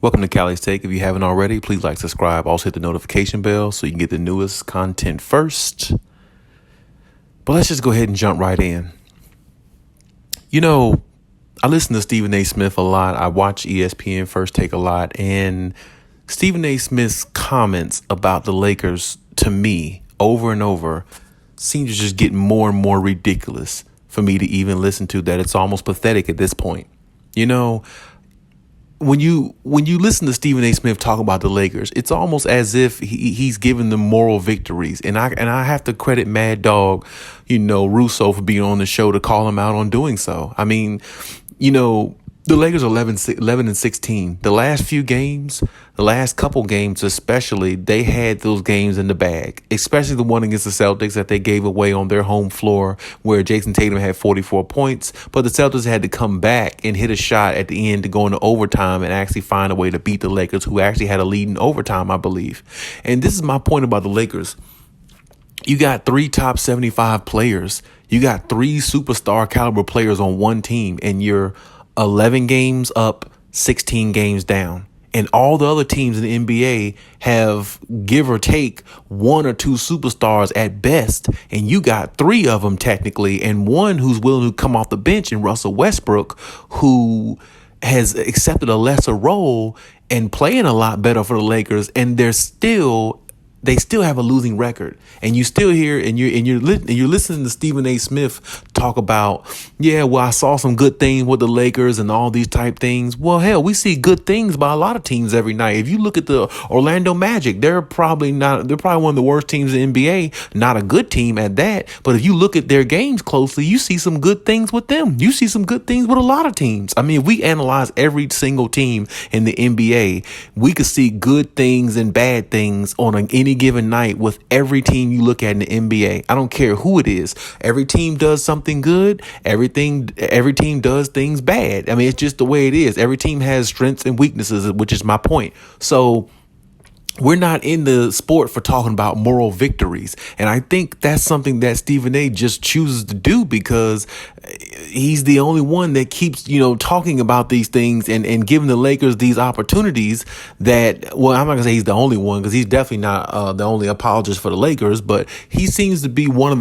Welcome to Cali's Take. If you haven't already, please like, subscribe. Also hit the notification bell so you can get the newest content first. But let's just go ahead and jump right in. You know, I listen to Stephen A. Smith a lot. I watch ESPN First Take a lot. And Stephen A. Smith's comments about the Lakers, to me, over and over, seem to just get more and more ridiculous for me to even listen to, that it's almost pathetic at this point. You know, when you listen to Stephen A. Smith talk about the Lakers, it's almost as if he's giving them moral victories. And I have to credit Mad Dog, Russo, for being on the show to call him out on doing so. I mean, the Lakers are 11 and 16. The last few games, the last couple games especially, they had those games in the bag, especially the one against the Celtics that they gave away on their home floor, where Jason Tatum had 44 points. But the Celtics had to come back and hit a shot at the end to go into overtime and actually find a way to beat the Lakers, who actually had a lead in overtime, I believe. And this is my point about the Lakers. You got 3 top 75 players. You got 3 superstar caliber players on one team, and you're 11 games up, 16 games down. And all the other teams in the NBA have, give or take, 1 or 2 superstars at best. And you got 3 of them technically, and one who's willing to come off the bench in Russell Westbrook, who has accepted a lesser role and playing a lot better for the Lakers. And they still have a losing record, and you still hear and you're listening to Stephen A. Smith talk about, I saw some good things with the Lakers and all these type things. Well, hell, we see good things by a lot of teams every night. If you look at the Orlando Magic, they're probably one of the worst teams in the NBA, not a good team at that. But if you look at their games closely, you see some good things with them. You see some good things with a lot of teams. I mean, if we analyze every single team in the NBA, we could see good things and bad things on any given night with every team you look at in the NBA. I don't care who it is. Every team does something good. Every team does things bad. I mean, it's just the way it is. Every team has strengths and weaknesses, which is my point. So we're not in the sport for talking about moral victories. And I think that's something that Stephen A. just chooses to do, because he's the only one that keeps, talking about these things and giving the Lakers these opportunities that, well, I'm not gonna say he's the only one, because he's definitely not the only apologist for the Lakers, but he seems to be one of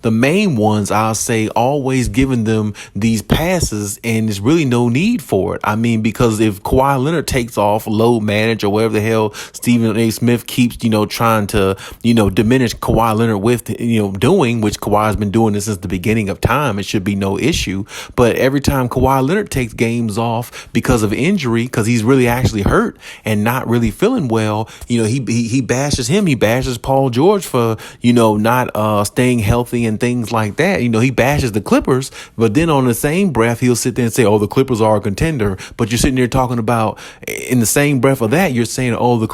the main ones, I'll say, always giving them these passes, and there's really no need for it. I mean, because if Kawhi Leonard takes off, load manage, or whatever the hell Stephen A. Smith keeps, trying to, diminish Kawhi Leonard with, doing, which Kawhi's been doing this since the beginning of time, it should be no issue. But every time Kawhi Leonard takes games off because of injury, because he's really actually hurt and not really feeling well, he bashes him. He bashes Paul George for, not staying healthy and things like that. He bashes the Clippers, but then on the same breath, he'll sit there and say, oh, the Clippers are a contender. But you're sitting there talking about, in the same breath of that, you're saying, oh,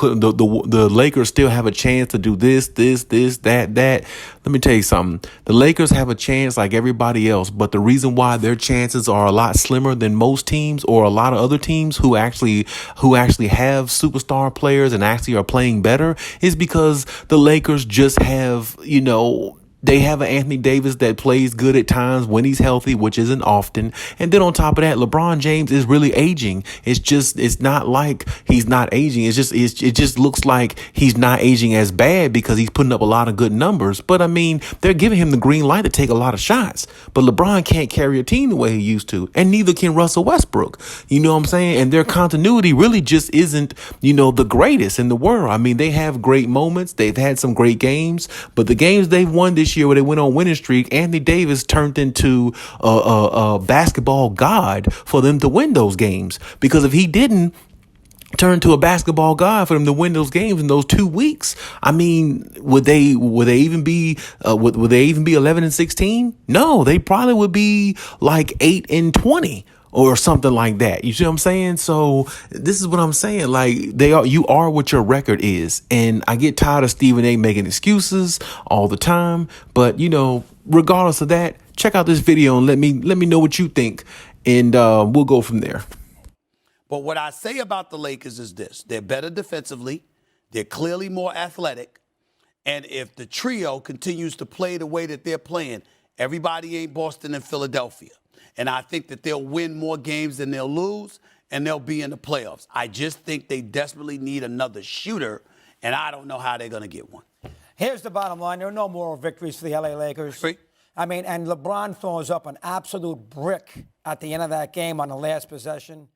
the Lakers still have a chance to do this, that. Let me tell you something. The Lakers have a chance like everybody else, but the reason why their chances are a lot slimmer than most teams or a lot of other teams who actually have superstar players and actually are playing better is because the Lakers just have, they have an Anthony Davis that plays good at times when he's healthy, which isn't often. And then on top of that, LeBron James is really aging. It's not like he's not aging. It just looks like he's not aging as bad because he's putting up a lot of good numbers. But I mean, they're giving him the green light to take a lot of shots. But LeBron can't carry a team the way he used to. And neither can Russell Westbrook. You know what I'm saying? And their continuity really just isn't, the greatest in the world. I mean, they have great moments. They've had some great games. But the games they've won this year where they went on winning streak, Anthony Davis turned into a basketball god for them to win those games. Because if he didn't turn to a basketball god for them to win those games in those 2 weeks, I mean, would they even be 11 and 16? No, they probably would be like 8 and 20. Or something like that. You see what I'm saying? So this is what I'm saying. Like, you are what your record is. And I get tired of Stephen A. making excuses all the time. But, regardless of that, check out this video and let me know what you think. And we'll go from there. But what I say about the Lakers is this. They're better defensively. They're clearly more athletic. And if the trio continues to play the way that they're playing, everybody ain't Boston and Philadelphia. And I think that they'll win more games than they'll lose. and they'll be in the playoffs. I just think they desperately need another shooter, and I don't know how they're going to get one. Here's the bottom line. There are no moral victories for the LA Lakers. Right. I mean, and LeBron throws up an absolute brick at the end of that game on the last possession.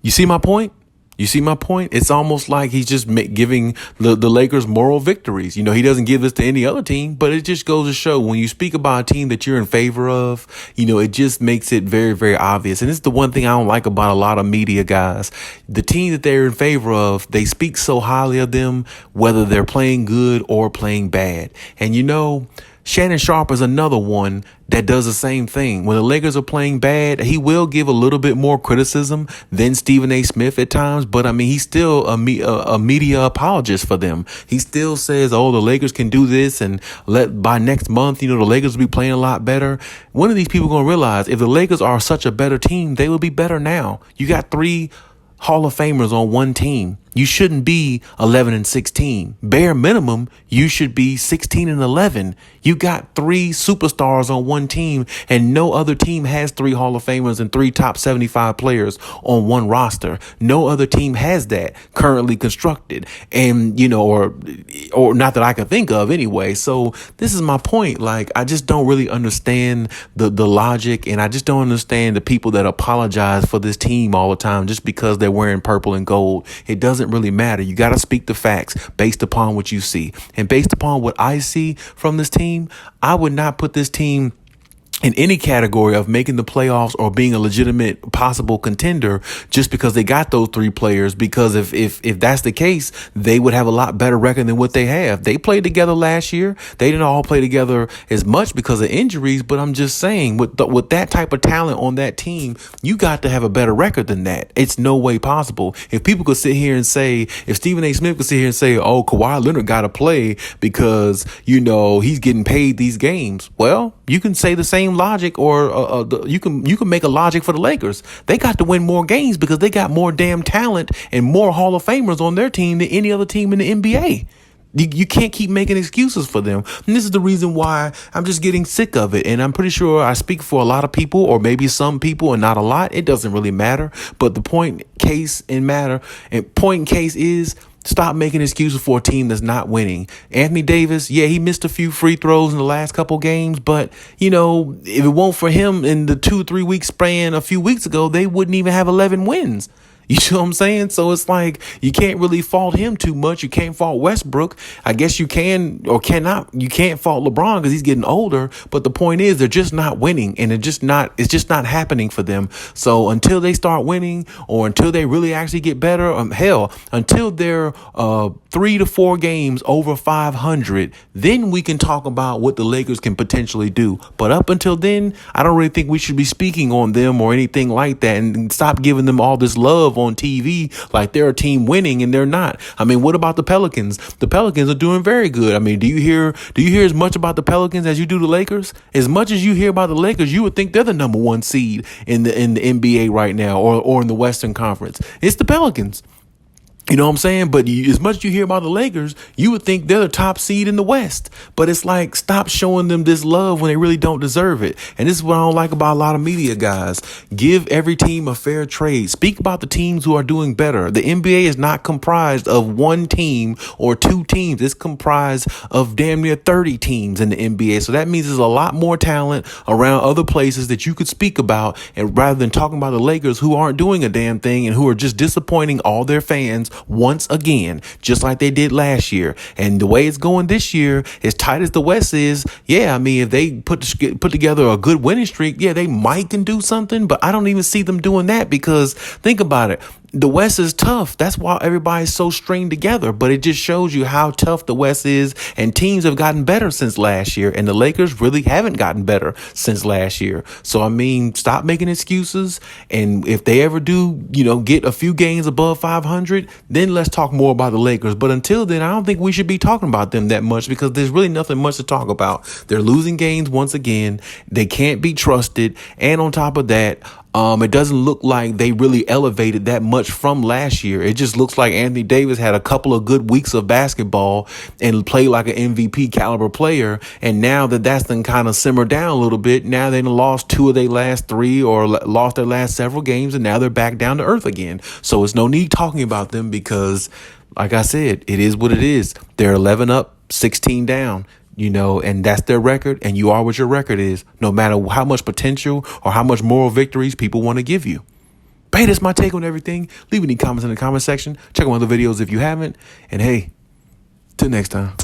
You see my point? You see my point? It's almost like he's just giving the Lakers moral victories. You know, he doesn't give this to any other team, but it just goes to show when you speak about a team that you're in favor of, you know, it just makes it very, very obvious. And it's the one thing I don't like about a lot of media guys. The team that they're in favor of, they speak so highly of them, whether they're playing good or playing bad. And, you know, Shannon Sharpe is another one that does the same thing. When the Lakers are playing bad, he will give a little bit more criticism than Stephen A. Smith at times. But, I mean, he's still a media apologist for them. He still says, oh, the Lakers can do this, and by next month, you know, the Lakers will be playing a lot better. When are these people going to realize if the Lakers are such a better team, they will be better now? You got 3 Hall of Famers on one team. You shouldn't be 11-16. Bare minimum, you should be 16-11. You got 3 superstars on one team, and no other team has 3 Hall of Famers and 3 top 75 players on one roster. No other team has that currently constructed, and you know, or not that I can think of anyway. So this is my point. Like, I just don't really understand the logic, and I just don't understand the people that apologize for this team all the time just because they're wearing purple and gold. It doesn't really matter. You got to speak the facts based upon what you see. And based upon what I see from this team, I would not put this team in any category of making the playoffs or being a legitimate possible contender just because they got those 3 players. Because if that's the case, they would have a lot better record than what they have. They played together last year. They didn't all play together as much because of injuries, but I'm just saying with that type of talent on that team, you got to have a better record than that. It's no way possible. If people could sit here and say, if Stephen A. Smith could sit here and say, oh, Kawhi Leonard got to play because, you know, he's getting paid these games. Well, you can say the same logic, or you can make a logic for the Lakers. They got to win more games because they got more damn talent and more Hall of Famers on their team than any other team in the NBA. You can't keep making excuses for them. And this is the reason why I'm just getting sick of it. And I'm pretty sure I speak for a lot of people, or maybe some people and not a lot. It doesn't really matter. But the point in case is, stop making excuses for a team that's not winning. Anthony Davis, yeah, he missed a few free throws in the last couple games, but, you know, if it weren't for him in the 2-3 week span a few weeks ago, they wouldn't even have 11 wins. You know what I'm saying? So it's like you can't really fault him too much. You can't fault Westbrook. I guess you can or cannot. You can't fault LeBron because he's getting older. But the point is, they're just not winning, and it's just not happening for them. So until they start winning, or until they really actually get better, until they're 3 to 4 games over 500, then we can talk about what the Lakers can potentially do. But up until then, I don't really think we should be speaking on them or anything like that, and stop giving them all this love on TV like they're a team winning and they're not. I mean, what about the Pelicans? The Pelicans are doing very good. I mean, do you hear as much about the Pelicans as you do the Lakers? As much as you hear about the Lakers, you would think they're the number 1 seed in the NBA right now, or in the Western Conference. It's the Pelicans. You know what I'm saying? But as much as you hear about the Lakers, you would think they're the top seed in the West. But it's like, stop showing them this love when they really don't deserve it. And this is what I don't like about a lot of media guys. Give every team a fair trade. Speak about the teams who are doing better. The NBA is not comprised of 1 team or 2 teams. It's comprised of damn near 30 teams in the NBA. So that means there's a lot more talent around other places that you could speak about. And rather than talking about the Lakers, who aren't doing a damn thing and who are just disappointing all their fans once again, just like they did last year. And the way it's going this year, as tight as the West is, yeah, I mean, if they put together a good winning streak, yeah, they might can do something, but I don't even see them doing that, because think about it. The West is tough. That's why everybody's so stringed together. But it just shows you how tough the West is. And teams have gotten better since last year. And the Lakers really haven't gotten better since last year. So, I mean, stop making excuses. And if they ever do, get a few games above 500, then let's talk more about the Lakers. But until then, I don't think we should be talking about them that much, because there's really nothing much to talk about. They're losing games once again. They can't be trusted. And on top of that, It doesn't look like they really elevated that much from last year. It just looks like Anthony Davis had a couple of good weeks of basketball and played like an MVP caliber player. And now that's then kind of simmered down a little bit. Now they lost 2 of their last 3 or lost their last several games, and now they're back down to earth again. So it's no need talking about them because, like I said, it is what it is. They're 11 up, 16 down. And that's their record, and you are what your record is, no matter how much potential or how much moral victories people want to give you. Hey, that's my take on everything. Leave any comments in the comment section. Check out one of the videos if you haven't. And hey, till next time.